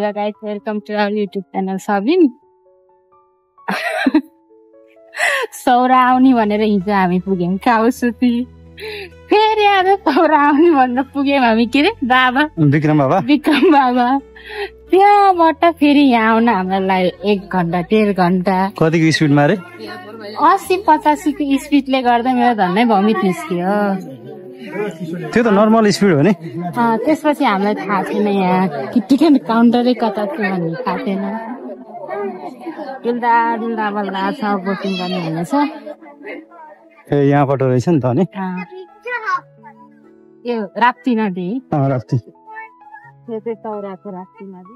Hello guys, welcome to our YouTube channel Sabin. सौरा आउने भनेर हिजो हामी पुग्यौँ काउसुती, फेरि आज सौरा आउने भनेर पुग्यौँ हामी के अरे बाबा विक्रम बाबा। त्यहाँबाट फेरि यहाँ आउन हामीलाई लाग्यो 1 घण्टा 1.5 घण्टा। कतिको स्पिडमा रे? 80-85 को स्पिडले गर्दा मेरो धन्नै भमिट निस्क्यो। त्यो त नर्मल स्पिड हो नि। त्यसपछि हामीलाई थाहा थिएन यहाँ कि टिकट काउन्टरै कता थियो भन्ने थाहा थिएन। डुल्दा बल्दा छ बोटिङ गर्ने भनेछ। ए यहाँबाट रहेछ नि त नि। यो राप्ती नदी। राप्ती। यो चाहिँ सौराको राप्ती नदी।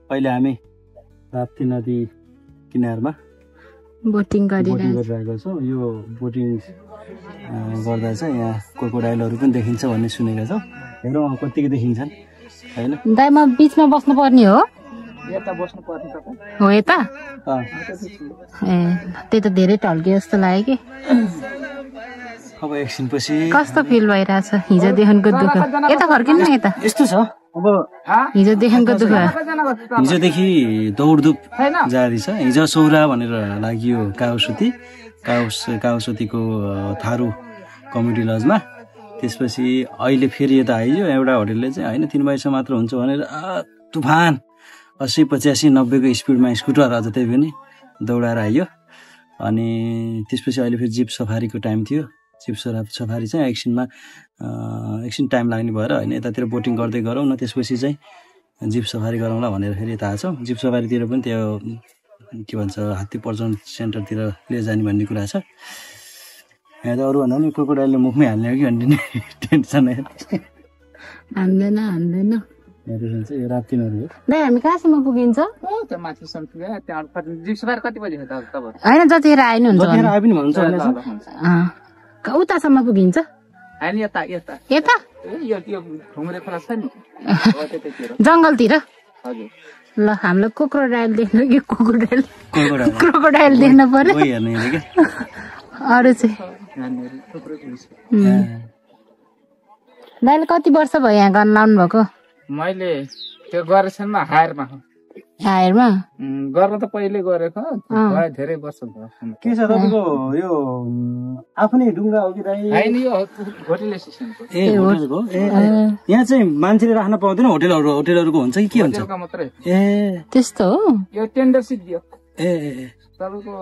अहिले हामी राप्ती नदी किनारमा बोटिङ गरिरहेको छौँ। यो बोटिङ गर्दा चाहिँ यहाँ क्रोकोडाइलहरू पनि देखिन्छ भन्ने सुनेका छौँ। हेरौँ कतिको देखिन्छन् होइन। दाइ म बिचमा बस्नु पर्ने हो? यता बस्नु पर्ने तपाईँ हो यता? ए त्यही त धेरै ढल्कियो जस्तो लाग्यो कि। अब एकछिनपछि कस्तो फिल भइरहेछ हिजोदेखिको दुःख? यता फर्किनु न यता। यस्तो छ अब हिजोदेखिको दुःख। हिजोदेखि दौडधुप जारी छ। हिजो सौरा भनेर लाग्यो काउसुतीको थारू कम्युनिटी लजमा। त्यसपछि अहिले फेरि यता आइयो एउटा होटेलले चाहिँ होइन 3 बजीसम्म मात्र हुन्छ भनेर तुफान 80-85-90 को स्पिडमा स्कुटर अझ त्यही पनि दौडाएर आइयो। अनि त्यसपछि अहिले फेरि जिप सफारीको टाइम थियो। जिप सफारी चाहिँ एकछिन टाइम लाग्ने भएर होइन यतातिर बोटिङ गर्दै गरौँ न, त्यसपछि चाहिँ जिप सफारी गरौँला भनेर फेरि यता आएको छौँ। जिप सफारीतिर पनि त्यो के भन्छ हात्ती पर्यटन सेन्टरतिर लिएर जाने भन्ने कुरा छ। यहाँ त अरू भन्दा पनि क्रोकोडाइलले मुखमै हाल्ने हो कि भन्ने टेन्सन हान्दैन। यहाँ चाहिँ यो राप्ती नदी हो। दाइ हामी कहाँसम्म पुगिन्छ? त्यो माथिसम्म पुग्यो। त्यहाँ जिप सफारी कति बजी हो त? होइन जतिखेर आइनुहुन्छ जतिखेर आए पनि भन्नुहुन्छ। उतासम्म पुगिन्छ? होइन यता यो घुम्रे खोला छ नि जङ्गलतिर। हजुर ल हामीलाई क्रोकोडाइल देख्नु कि क्रोकोडाइल देख्न पर्यो। अरू चाहिँ दाइले कति वर्ष भयो यहाँ गर्न लाउनु भएको? मैले त्यो गरेछन् हायरमा गर्न त पहिले गरेको भयो, धेरै वर्ष भयो। के छ तपाईँको यो आफ्नै ढुङ्गा हो कि होइन यो होटेल एसोसिएसनको? ए होटेलको। यहाँ चाहिँ मान्छेले राख्न पाउँदैन? होटेलहरूको हुन्छ कि के हुन्छ? मात्रै। ए त्यस्तो हो। यो टेन्डर सिट दियो। ए तपाईँको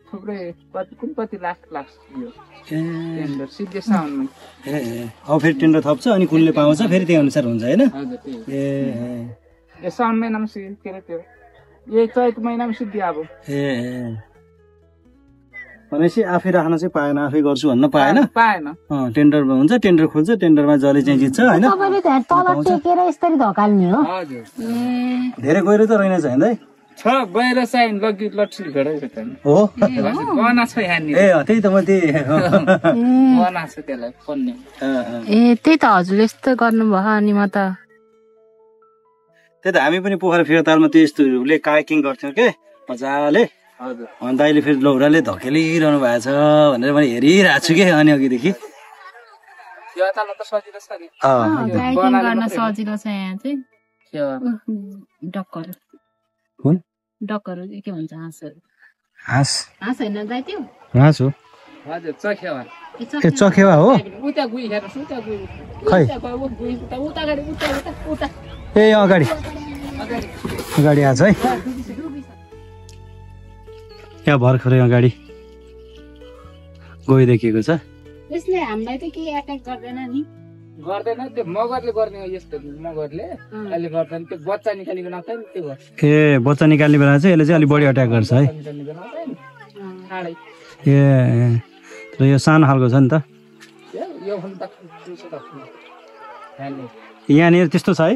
थुप्रै कति लाख दियो टेन्डर सिट दियो साउन्डमै। अब फेरि टेन्डर थप्छ अनि कुनले पाउँछ फेरि त्यही अनुसार हुन्छ होइन? यो साउन महिनामा के अरे त्यो यही चैत महिनामा सिद्धि अब। भनेपछि आफै राख्न चाहिँ पाएन, आफै गर्छु भन्न पाएन। टेन्डर हुन्छ, टेन्डर खोल्छ, टेन्डरमा जसले चाहिँ जित्छ होइन। धेरै गहिरो त रहेनछ होइन? छ गएर चाहिँ लगी लट्ठी भेडाइ हो बना छ यहाँनिर। ए त्यही त म बना छ त्यसलाई पन्ने। ए त्यही त हजुरले यस्तो गर्नुभयो। अनि म त त्यही त हामी पनि पोखरा फेरतालमा त्यो यस्तोले कायाकिङ गर्थ्यौँ के मजाले। अनि दाइले फेरि लौराले धकेलिरहनु भएको छ भनेर मैले हेरिरहेको छु कि अनि अघिदेखि। सजिलो छ यहाँ चाहिँ। डक्करहरू के भन्छ? हाँस होइन दाइ त्यो? हाँस हो। हजुर चखेवा। ए चखेवा हो। खै ए अगाडि आछ है। यहाँ भर्खरै अगाडि गइदेखिएको छ। यसले हामीलाई त के अट्याक गर्दैन नि? गर्दैन, त्यो मगरले गर्ने हो। यस्तो मगरले अहिले गर्दैन, त्यो बच्चा निकालिकन आउँछ नि त्यो गर्छ। ए बच्चा निकाल्ने बेला चाहिँ यसले चाहिँ अलिक बढी अट्याक गर्छ है। ए तर यो सानो खालको छ नि त। यहाँनिर त्यस्तो छ है?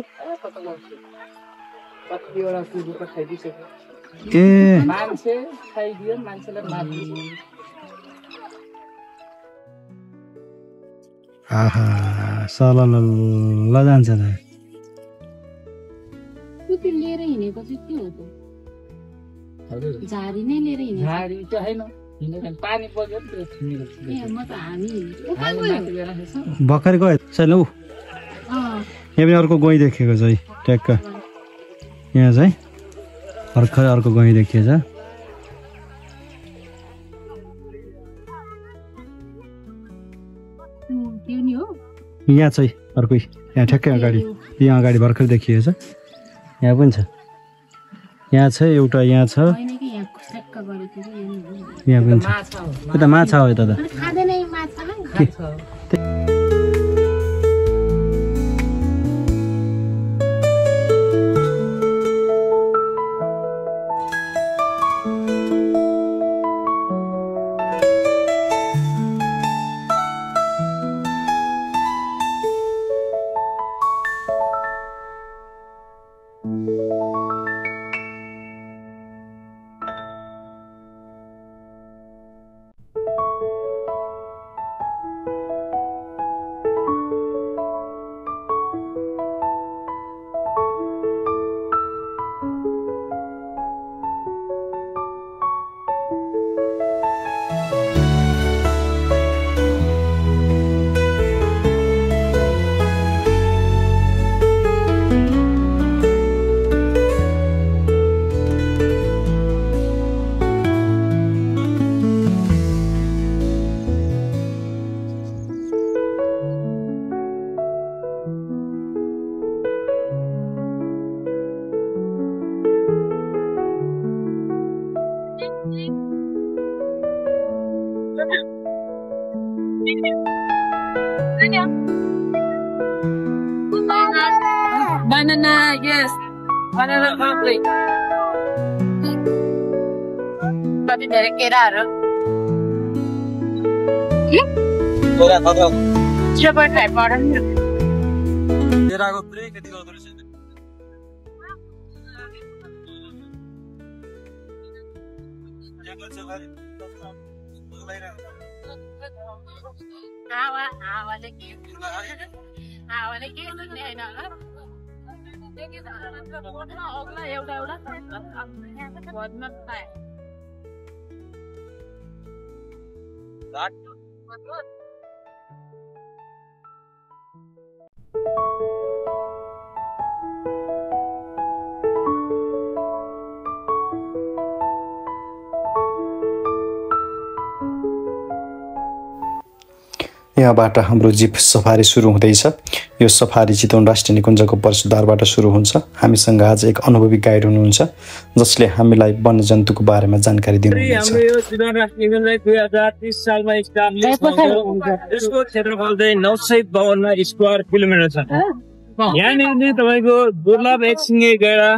ए मान्छे खाइदियो, मान्छेलाई मारिदियो। आहा सलल जान्छ त। लिएर हिँडेको चाहिँ के हो त? झाडी नै लिएर हिँड्छ झाडी त हैन हिँड्दैन पानी बग्यो नि त्यो म त हामी भर्खर गयो छैन ऊ यहाँ पनि अर्को गइँ देखेको छ है ट्याक्क यहाँ चाहिँ भर्खर अर्को गइँ देखिएछ यहाँ चाहिँ अर्कै यहाँ ठ्याक्कै अगाडि यहाँ अगाडि भर्खर देखिएछ यहाँ पनि छ यहाँ छ एउटा यहाँ छ यहाँ पनि छ यता माछा हो यता त Banana, yes. Banana public. Tapi dari Kerala. Coba try orang. Kerala ko break kati ko tulis. Awa lagi. Awa lagi tu ni na. यहाँबाट हाम्रो जिप सफारी सुरु हुँदैछ यो सफारी चितवन राष्ट्रिय निकुञ्जको प्रवेशद्वारबाट सुरु हुन्छ हामीसँग आज एक अनुभवी गाइड हुनुहुन्छ जसले हामीलाई वन्यजन्तुको बारेमा जानकारी दिनुहुन्छ हाम्रो यो चितवन राष्ट्रिय निकुञ्ज 2030 सालमा इस्टाब्लिश भएको यसको क्षेत्रफल चाहिँ 952 स्क्वायर किलोमिटर छ यहाँनिर तपाईको दुर्लभ एकसिङे गैंडा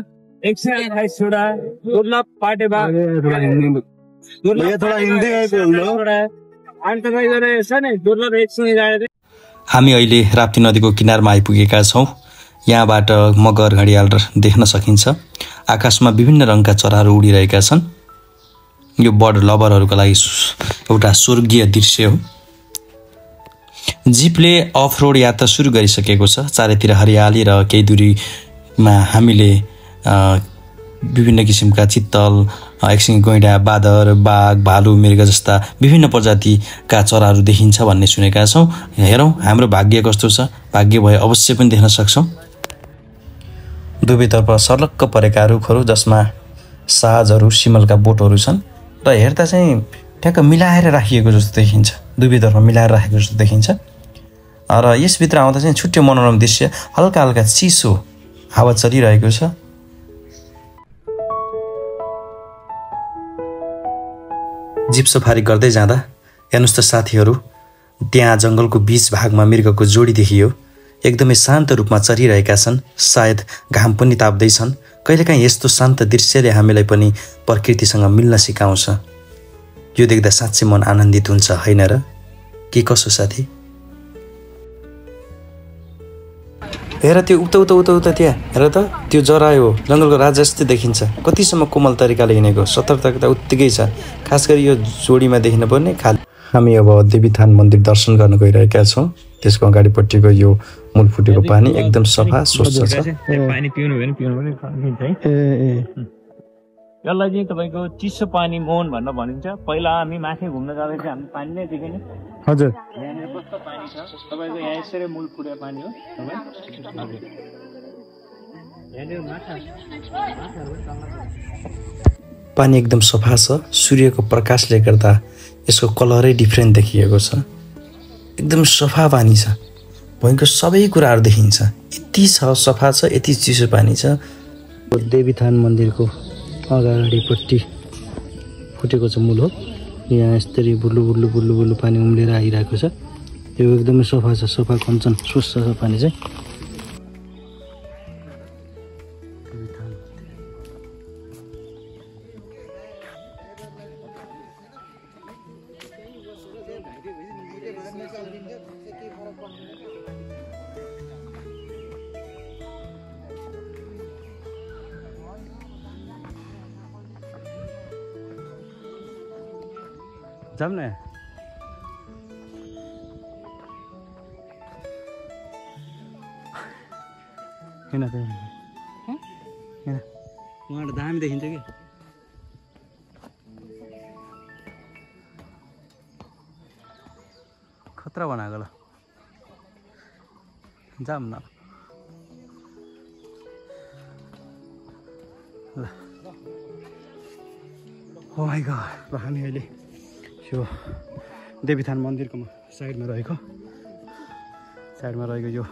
128 वटा दुर्लभ पाटेबाघ यो थोडा हिन्दी बोल्नु हामी अहिले राप्ती नदीको किनारमा आइपुगेका छौँ यहाँबाट मगर घडियाल देख्न सकिन्छ आकाशमा विभिन्न रङका चराहरू उडिरहेका छन् यो बर्ड लभरहरूको लागि एउटा स्वर्गीय दृश्य हो जिपले अफ रोड यात्रा सुरु गरिसकेको छ चारैतिर हरियाली र केही दूरीमा हामीले विभिन्न किसिमका चित्तल एकसिङे गैंडा बाँदर बाघ भालु मृग जस्ता विभिन्न प्रजातिका चराहरू देखिन्छ भन्ने सुनेका छौँ हेरौँ हाम्रो भाग्य कस्तो छ भाग्य भए अवश्य पनि देख्न सक्छौँ दुवैतर्फ सर्लक्क परेका रुखहरू जसमा साजहरू सिमलका बोटहरू छन् र हेर्दा चाहिँ ठ्याक्क मिलाएर राखिएको जस्तो देखिन्छ दुवैतर्फ मिलाएर राखेको जस्तो देखिन्छ र यसभित्र आउँदा चाहिँ छुट्टै मनोरम दृश्य हल्का हल्का चिसो हावा चलिरहेको छ जिप सफारी गर्दै जाँदा हेर्नुस् त साथीहरू त्यहाँ जङ्गलको बीच भागमा मृगको जोडी देखियो एकदमै शान्त रूपमा चरिरहेका छन् सायद घाम पनि ताप्दैछन् कहिलेकाहीँ यस्तो शान्त दृश्यले हामीलाई पनि प्रकृतिसँग मिल्न सिकाउँछ यो देख्दा साँच्चै मन आनन्दित हुन्छ हैन र के कसो साथी हेर त्यो उता त्यहाँ हेर त त्यो जरायो जङ्गलको राजा जस्तै देखिन्छ कतिसम्म कोमल तरिकाले हिँडेको सतर्कता उत्तिकै छ खास गरी यो जोडीमा देखिन पर्ने खाली हामी अब देवीथान मन्दिर दर्शन गर्न गइरहेका छौँ त्यसको अगाडिपट्टिको यो मूल फुटेको पानी एकदम सफा स्वच्छ छ पानी पिउनु भने पिउनु पनि यसलाई चाहिँ तपाईँको चिसो पानी मोहन भनेर भनिन्छ। पहिला हामी माथि घुम्न जाँदै थियौँ, हामी पानी नै देखेन। हजुर यहाँनिर कस्तो पानी छ तपाईँको, यहाँ यसरी मूल पुरा पानी हो तपाईँ। यहाँनिर पानी एकदम सफा छ। सूर्यको प्रकाशले गर्दा यसको कलरै डिफ्रेन्ट देखिएको छ। एकदम सफा पानी छ, भयङ्कर सबै कुराहरू देखिन्छ। यति सफा छ, यति चिसो पानी छ। देवीथान मन्दिरको अगाडिपट्टि फुटेको छ मूल हो। यहाँ यसरी बुल्लु बुल्लु बुल्लु बुल्लु पानी उम्लेर आइरहेको छ। यो एकदमै सफा छ, सफा कञ्चन स्वच्छ छ पानी चाहिँ। जाऊँ न किन त किन उहाँबाट दामी देखिन्छ कि खतरा बनाएको ल जाऊँ न ल। ओ माइ गॉड, ल हामी अहिले यो देवीथान मन्दिरको साइडमा रहेको यो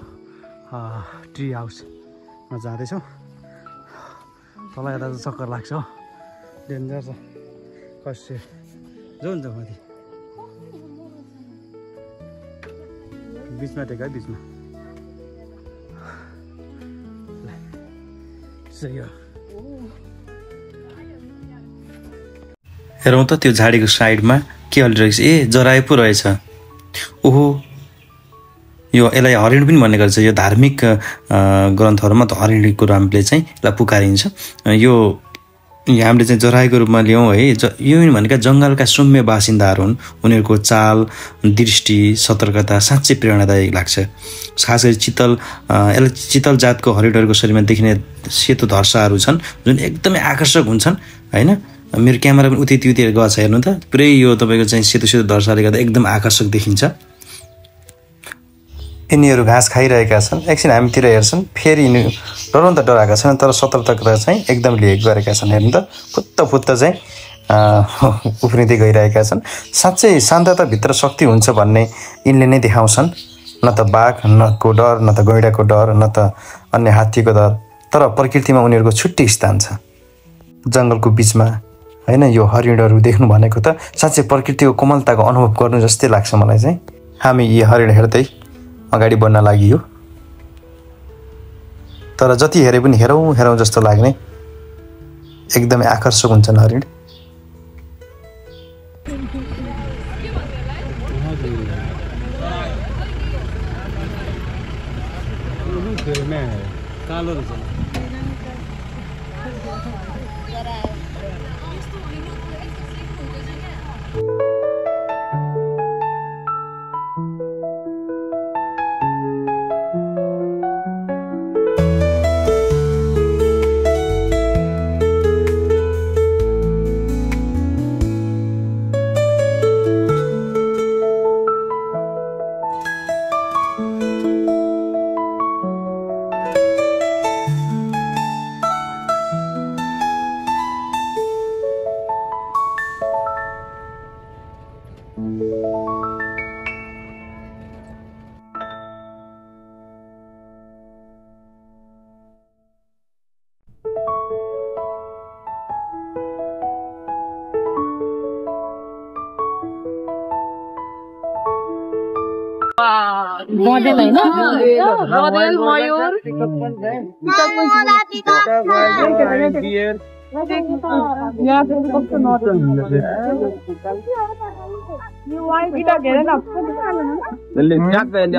ट्री हाउसमा जाँदैछौँ। तल यता चाहिँ चक्कर लाग्छ हो, डेन्जर छ। कस्य जो हुन्छ माथि बिचमा टेक है, बिचमा हेरौँ त त्यो झाडीको साइडमा के हलिरहेको छ। ए जरायो पो रहेछ। ओहो, यो यसलाई हरिण पनि भन्ने गर्छ। यो धार्मिक ग्रन्थहरूमा त हरिणको नामले चाहिँ यसलाई पुकारिन्छ। यो हामीले चाहिँ जरायोको रूपमा ल्याउँ है। यो भनेका जङ्गलका सौम्य बासिन्दाहरू हुन्। उनीहरूको चाल, दृष्टि, सतर्कता साँच्चै प्रेरणादायक लाग्छ। खास गरी यसलाई चितल जातको हरिणहरूको शरीरमा देखिने सेतो धर्साहरू छन् जुन एकदमै आकर्षक हुन्छन् होइन। मेरो क्यामेरा पनि उति गएको छ, हेर्नु त पुरै यो तपाईँको चाहिँ सेतो सेतो धर्साले गर्दा एकदम आकर्षक देखिन्छ। यिनीहरू घाँस खाइरहेका छन्। एकछिन हामीतिर हेर्छन्, फेरि यिनी डराउन त डराएका छन् तर सतर्कता चाहिँ एकदम लिएको गरेका छन्। हेर्नु त फुत्त चाहिँ उफ्रिँदै गइरहेका छन्। साँच्चै शान्तताभित्र शक्ति हुन्छ भन्ने यिनले नै देखाउँछन्। न त बाघको डर, न त गैँडाको डर, न त अन्य हात्तीको डर, तर प्रकृतिमा उनीहरूको छुट्टै स्थान छ जङ्गलको बिचमा होइन। यो हरिणहरू देख्नु भनेको त साँच्चै प्रकृतिको कोमलताको अनुभव गर्नु जस्तै लाग्छ मलाई चाहिँ। हामी यी हरिण हेर्दै अगाडि बढ्न लागियो, तर जति हेरे पनि हेरौँ जस्तो लाग्ने एकदमै आकर्षक हुन्छन् हरिण। कालो मोडेल हैन, मोडेल मयूर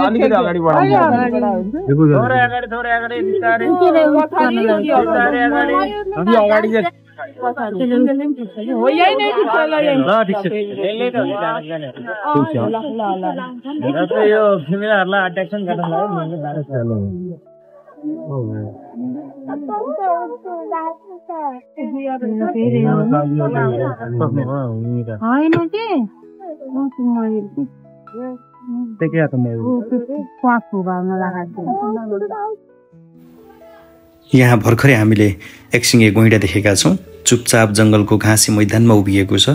अलिकति अगाडि यहाँ भर्खरै हामीले एकसिङे गैंडा देखेका छौँ। चुपचाप जङ्गलको घाँसी मैदानमा उभिएको छ।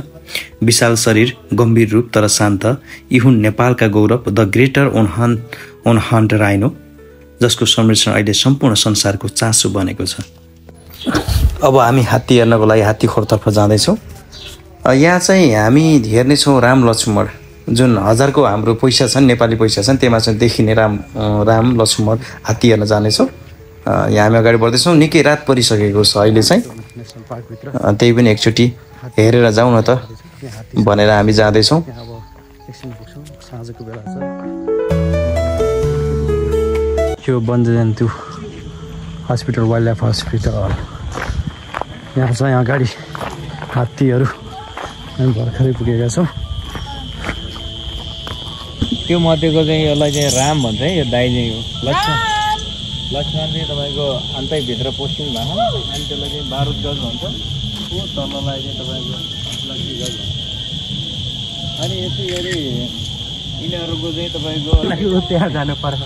विशाल शरीर, गम्भीर रूप तर शान्त। यी हुन् नेपालका गौरव, द ग्रेटर ओनहन्ट राइनो, जसको संरक्षण अहिले सम्पूर्ण संसारको चासो बनेको छ। अब हामी हात्ती हेर्नको लागि हात्तीखोरतर्फ जाँदैछौँ। यहाँ चाहिँ हामी हेर्नेछौँ राम लक्ष्मण, जुन हजारको हाम्रो पैसा छन्, नेपाली पैसा छन्, त्यहीमा चाहिँ देखिने राम लक्ष्मण हात्ती हेर्न जानेछौँ। यहाँ हामी अगाडि बढ्दैछौँ। निकै रात परिसकेको छ अहिले चाहिँ, त्यही पनि एकचोटि हेरेर जाउँ न त भनेर हामी जाँदैछौँ। यो वन्यजन्तु हस्पिटल, वाइल्ड लाइफ हस्पिटल, यहाँ चाहिँ अगाडि हात्तीहरू हामी भर्खरै पुगेका छौँ। त्यो मध्येको चाहिँ यसलाई चाहिँ राम भन्छ है, यो दाइ चाहिँ हो। लक्ष्मण चाहिँ तपाईँको भित्र पोस्टिङ भएको, अनि त्यसलाई चाहिँ बारुद गज भन्छ। त्यो तललाई चाहिँ तपाईँको लक्ष्मी गज भन्छ। अनि यसरी यिनीहरूको चाहिँ तपाईँको त्यहाँ जानु पर्छ।